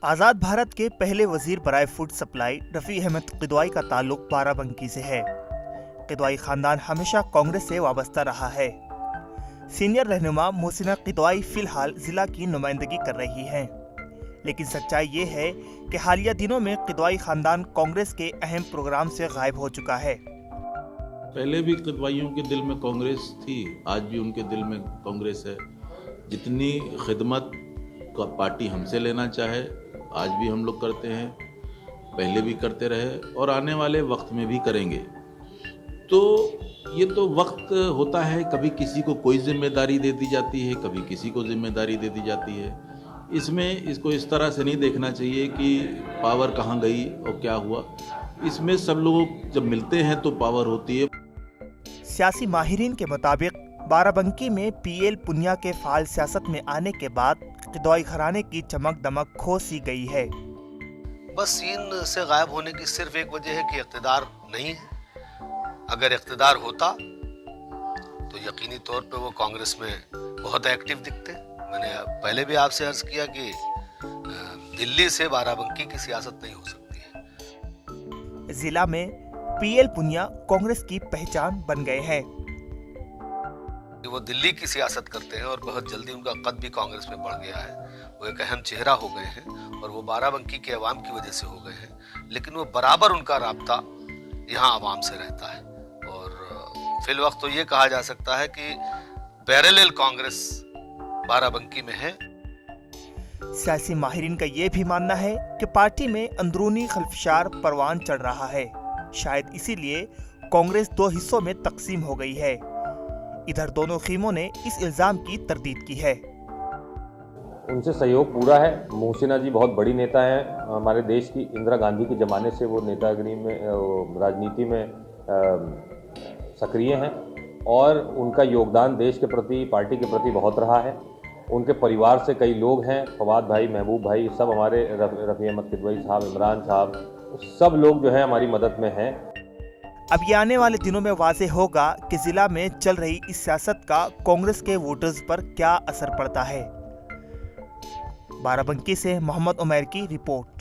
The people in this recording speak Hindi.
आज़ाद भारत के पहले वजीर बराए फूड सप्लाई रफ़ी अहमद किदवाई का ताल्लुक बाराबंकी से है। किदवाई खानदान हमेशा कांग्रेस से वाबस्ता रहा है। सीनियर रहनुमा मोहसिना किदवाई फिलहाल जिला की नुमाइंदगी कर रही हैं, लेकिन सच्चाई ये है कि हालिया दिनों में किदवाई खानदान कांग्रेस के अहम प्रोग्राम से गायब हो चुका है। पहले भी किदवाइयों के दिल में कांग्रेस थी, आज भी उनके दिल में कांग्रेस है। जितनी खिदमत का पार्टी हमसे लेना चाहे आज भी हम लोग करते हैं, पहले भी करते रहे और आने वाले वक्त में भी करेंगे। तो ये तो वक्त होता है, कभी किसी को कोई जिम्मेदारी दे दी जाती है, कभी किसी को जिम्मेदारी दे दी जाती है। इसमें इसको इस तरह से नहीं देखना चाहिए कि पावर कहाँ गई और क्या हुआ। इसमें सब लोग जब मिलते हैं तो पावर होती है। सियासी माहिरीन के मुताबिक बाराबंकी में पीएल पुनिया के फाल सियासत में आने के बाद किदवाई घराने की चमक दमक खो सी गई है। बस सीन से गायब होने की सिर्फ एक वजह है कि इख्तिदार नहीं है। अगर इख्तिदार होता तो यकीनी तौर पे वो कांग्रेस में बहुत एक्टिव दिखते। मैंने पहले भी आपसे अर्ज किया कि दिल्ली से बाराबंकी की सियासत नहीं हो सकती है। जिला में पीएल पुनिया कांग्रेस की पहचान बन गए हैं। वो दिल्ली की सियासत करते हैं और बहुत जल्दी उनका कद भी कांग्रेस में बढ़ गया है। वो एक अहम चेहरा हो गए हैं और वो बाराबंकी के अवाम की वजह से हो गए हैं, लेकिन वो बराबर उनका राब्ता यहाँ अवाम से रहता है। और फिल वक्त तो ये कहा जा सकता है कि पैरेलल कांग्रेस बाराबंकी में है। सियासी माहिरीन का ये भी मानना है कि पार्टी में अंदरूनी खलफशार परवान चढ़ रहा है। शायद इसीलिए कांग्रेस दो हिस्सों में तकसीम हो गई है। इधर दोनों खीमों ने इस इल्जाम की तरदीद की है। उनसे सहयोग पूरा है। मोहसिना जी बहुत बड़ी नेता हैं, हमारे देश की इंदिरा गांधी के ज़माने से वो नेतागिरी में, राजनीति में सक्रिय हैं और उनका योगदान देश के प्रति, पार्टी के प्रति बहुत रहा है। उनके परिवार से कई लोग हैं, फवाद भाई, महबूब भाई, सब हमारे रफ़ी अहमद किदवाई साहब, इमरान साहब, सब लोग जो है हमारी मदद में हैं। अब ये आने वाले दिनों में वाज़ेह होगा कि जिला में चल रही इस सियासत का कांग्रेस के वोटर्स पर क्या असर पड़ता है। बाराबंकी से मोहम्मद उमैर की रिपोर्ट।